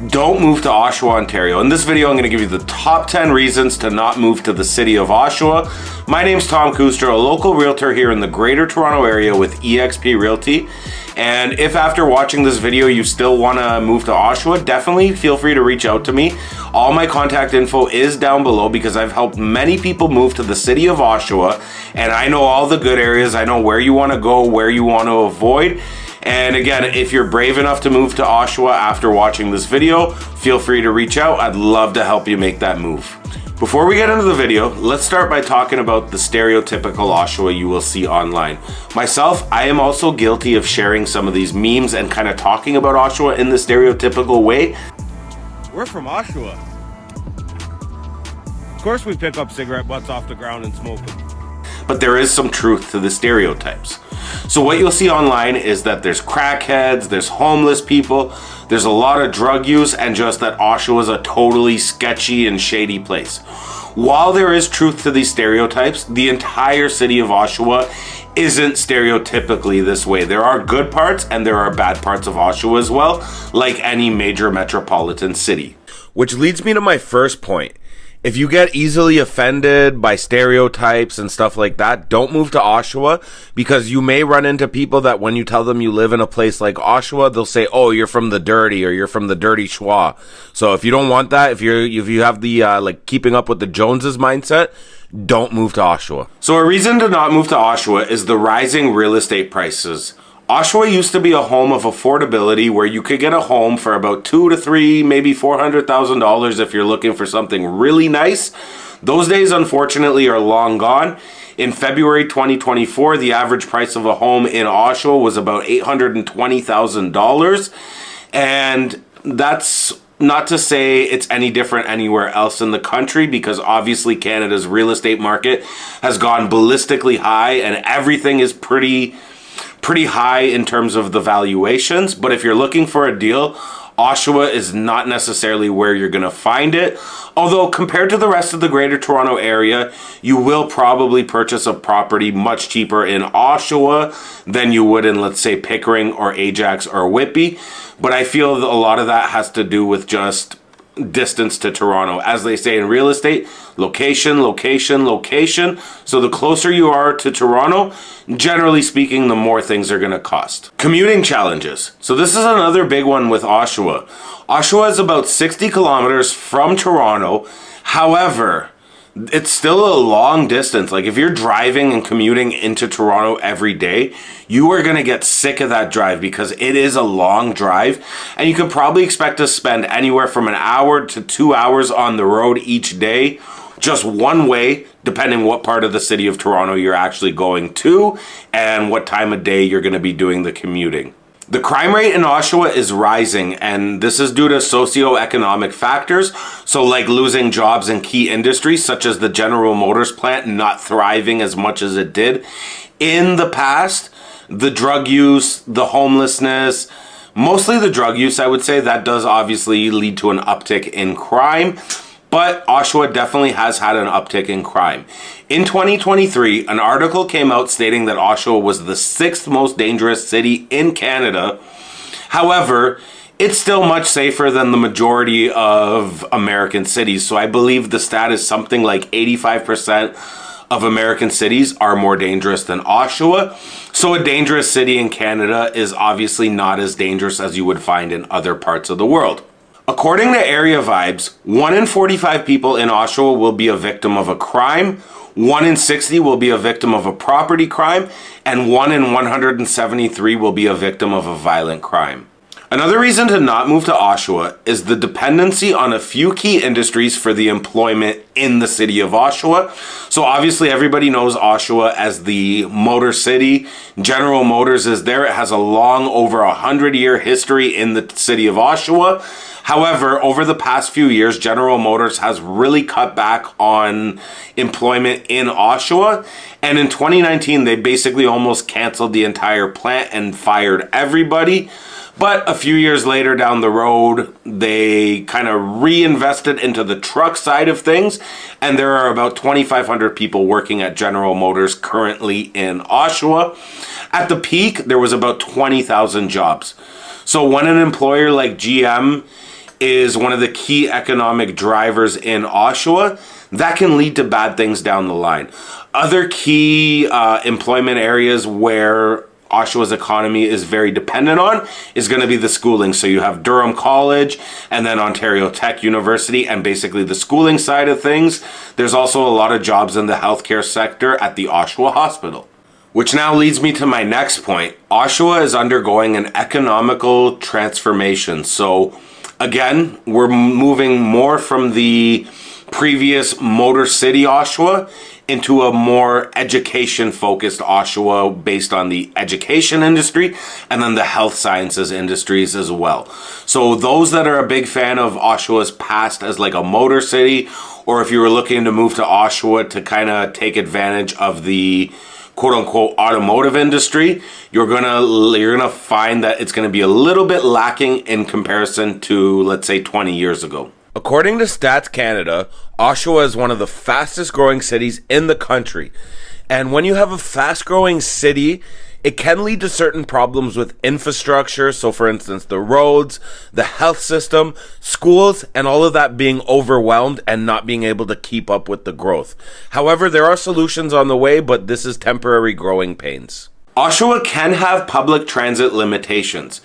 Don't move to Oshawa, Ontario. In this video, I'm going to give you the top 10 reasons to not move to the city of Oshawa. My name's Tom Kuster, a local realtor here in the Greater Toronto Area with eXp Realty. And if after watching this video you still want to move to Oshawa, definitely feel free to reach out to me. All my contact info is down below because I've helped many people move to the city of Oshawa, and I know all the good areas. I know where you want to go, where you want to avoid. And again, if you're brave enough to move to Oshawa after watching this video, feel free to reach out. I'd love to help you make that move. Before we get into the video, let's start by talking about the stereotypical Oshawa you will see online. Myself, I am also guilty of sharing some of these memes and kind of talking about Oshawa in the stereotypical way. We're from Oshawa. Of course we pick up cigarette butts off the ground and smoke them. But there is some truth to the stereotypes. So what you'll see online is that there's crackheads, there's homeless people, there's a lot of drug use, and just that Oshawa is a totally sketchy and shady place. While there is truth to these stereotypes, the entire city of Oshawa isn't stereotypically this way. There are good parts and there are bad parts of Oshawa as well, like any major metropolitan city. Which leads me to my first point. If you get easily offended by stereotypes and stuff like that, don't move to Oshawa, because you may run into people that when you tell them you live in a place like Oshawa, they'll say, oh, you're from the dirty, or you're from the Dirty Shwa. So if you don't want that, if you have the like keeping up with the Joneses mindset, don't move to Oshawa. So a reason to not move to Oshawa is the rising real estate prices. Oshawa used to be a home of affordability where you could get a home for about $2 to $3, maybe $400,000 if you're looking for something really nice. Those days, unfortunately, are long gone. In February 2024, the average price of a home in Oshawa was about $820,000. And that's not to say it's any different anywhere else in the country, because obviously Canada's real estate market has gone ballistically high and everything is pretty high in terms of the valuations. But if you're looking for a deal, Oshawa is not necessarily where you're going to find it. Although compared to the rest of the Greater Toronto Area, you will probably purchase a property much cheaper in Oshawa than you would in, let's say, Pickering or Ajax or Whitby. But I feel that a lot of that has to do with just distance to Toronto. As they say in real estate, location, location, location. So the closer you are to Toronto, generally speaking, the more things are going to cost. Commuting challenges. So this is another big one with Oshawa. Oshawa is about 60 kilometers from Toronto. However, it's still a long distance. Like if you're driving and commuting into Toronto every day, you are going to get sick of that drive because it is a long drive, and you can probably expect to spend anywhere from an hour to 2 hours on the road each day, just one way, depending what part of the city of Toronto you're actually going to and what time of day you're going to be doing the commuting. The crime rate in Oshawa is rising, and this is due to socioeconomic factors. So like losing jobs in key industries such as the General Motors plant not thriving as much as it did in the past. The drug use, the homelessness, mostly the drug use, I would say, that does obviously lead to an uptick in crime. But Oshawa definitely has had an uptick in crime. In 2023, an article came out stating that Oshawa was the 6th most dangerous city in Canada. However, it's still much safer than the majority of American cities. So I believe the stat is something like 85% of American cities are more dangerous than Oshawa. So a dangerous city in Canada is obviously not as dangerous as you would find in other parts of the world. According to Area Vibes, 1 in 45 people in Oshawa will be a victim of a crime, 1 in 60 will be a victim of a property crime, and 1 in 173 will be a victim of a violent crime. Another reason to not move to Oshawa is the dependency on a few key industries for the employment in the city of Oshawa. So obviously everybody knows Oshawa as the motor city. General Motors is there. It has a long, over 100-year history in the city of Oshawa. However, over the past few years, General Motors has really cut back on employment in Oshawa. And in 2019, they basically almost canceled the entire plant and fired everybody. But a few years later down the road, they kind of reinvested into the truck side of things. And there are about 2,500 people working at General Motors currently in Oshawa. At the peak, there was about 20,000 jobs. So when an employer like GM is one of the key economic drivers in Oshawa, that can lead to bad things down the line. Other key employment areas where Oshawa's economy is very dependent on is going to be the schooling. So you have Durham College and then Ontario Tech University, and basically the schooling side of things. There's also a lot of jobs in the healthcare sector at the Oshawa Hospital. Which now leads me to my next point. Oshawa is undergoing an economical transformation. So again, we're moving more from the previous Motor City Oshawa into a more education-focused Oshawa based on the education industry and then the health sciences industries as well. So those that are a big fan of Oshawa's past as like a motor city, or if you were looking to move to Oshawa to kind of take advantage of the quote-unquote automotive industry, you're gonna find that it's gonna be a little bit lacking in comparison to, let's say, 20 years ago. According to Stats Canada, Oshawa is one of the fastest growing cities in the country. And when you have a fast growing city, it can lead to certain problems with infrastructure. So for instance, the roads, the health system, schools, and all of that being overwhelmed and not being able to keep up with the growth. However, there are solutions on the way, but this is temporary growing pains. Oshawa can have public transit limitations.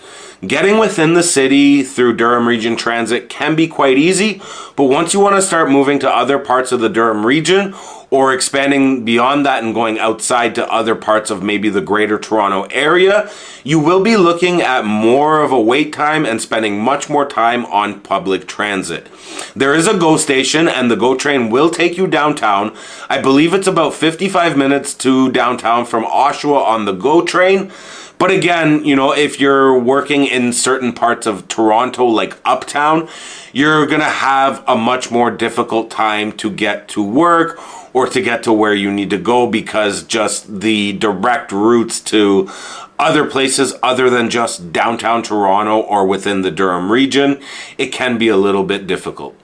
Getting within the city through Durham Region Transit can be quite easy, but once you want to start moving to other parts of the Durham region or expanding beyond that and going outside to other parts of maybe the greater Toronto area, you will be looking at more of a wait time and spending much more time on public transit. There is a GO station and the GO train will take you downtown. I believe it's about 55 minutes to downtown from Oshawa on the GO train. But again, you know, if you're working in certain parts of Toronto, like uptown, you're going to have a much more difficult time to get to work or to get to where you need to go, because just the direct routes to other places other than just downtown Toronto or within the Durham region, it can be a little bit difficult.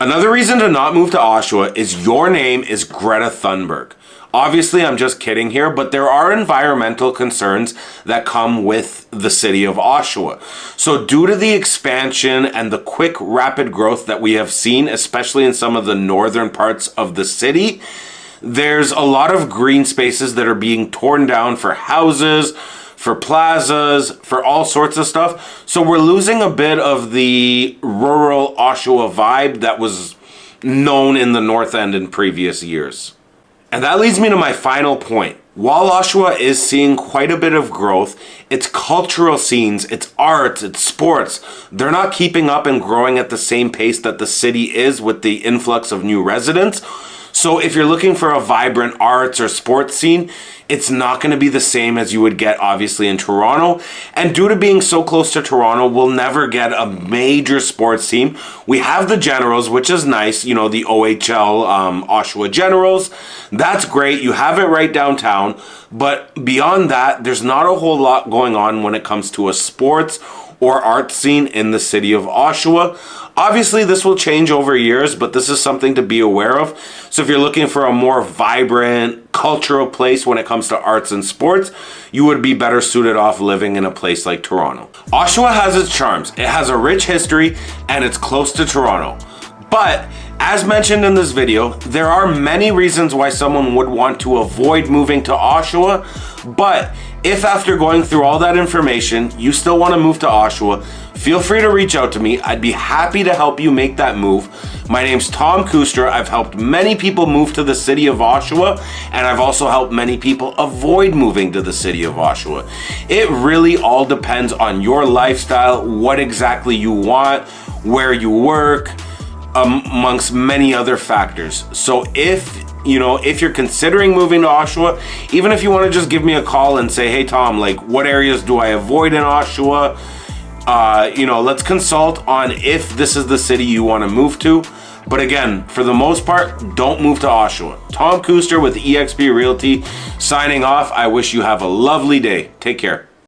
Another reason to not move to Oshawa is your name is Greta Thunberg. Obviously, I'm just kidding here, but there are environmental concerns that come with the city of Oshawa. So due to the expansion and the quick, rapid growth that we have seen, especially in some of the northern parts of the city, there's a lot of green spaces that are being torn down for houses, for plazas, for all sorts of stuff. So we're losing a bit of the rural Oshawa vibe that was known in the North End in previous years. And that leads me to my final point. While Oshawa is seeing quite a bit of growth, its cultural scenes, its arts, its sports, they're not keeping up and growing at the same pace that the city is with the influx of new residents. So if you're looking for a vibrant arts or sports scene, it's not going to be the same as you would get obviously in Toronto. And due to being so close to Toronto, we'll never get a major sports team. We have the Generals, which is nice, you know, the OHL Oshawa Generals. That's great. You have it right downtown. But beyond that, there's not a whole lot going on when it comes to a sports or art scene in the city of Oshawa. Obviously, this will change over years, but this is something to be aware of. So if you're looking for a more vibrant cultural place when it comes to arts and sports, you would be better suited off living in a place like Toronto. Oshawa has its charms. It has a rich history and it's close to Toronto. But as mentioned in this video, there are many reasons why someone would want to avoid moving to Oshawa. But if after going through all that information, you still want to move to Oshawa, feel free to reach out to me. I'd be happy to help you make that move. My name's Tom Kustra. I've helped many people move to the city of Oshawa, and I've also helped many people avoid moving to the city of Oshawa. It really all depends on your lifestyle, what exactly you want, where you work, amongst many other factors. So if you're considering moving to Oshawa, even if you want to just give me a call and say, hey Tom, like what areas do I avoid in Oshawa? Let's consult on if this is the city you want to move to. But again, for the most part, don't move to Oshawa. Tom Kuster with eXp Realty signing off. I wish you have a lovely day. Take care.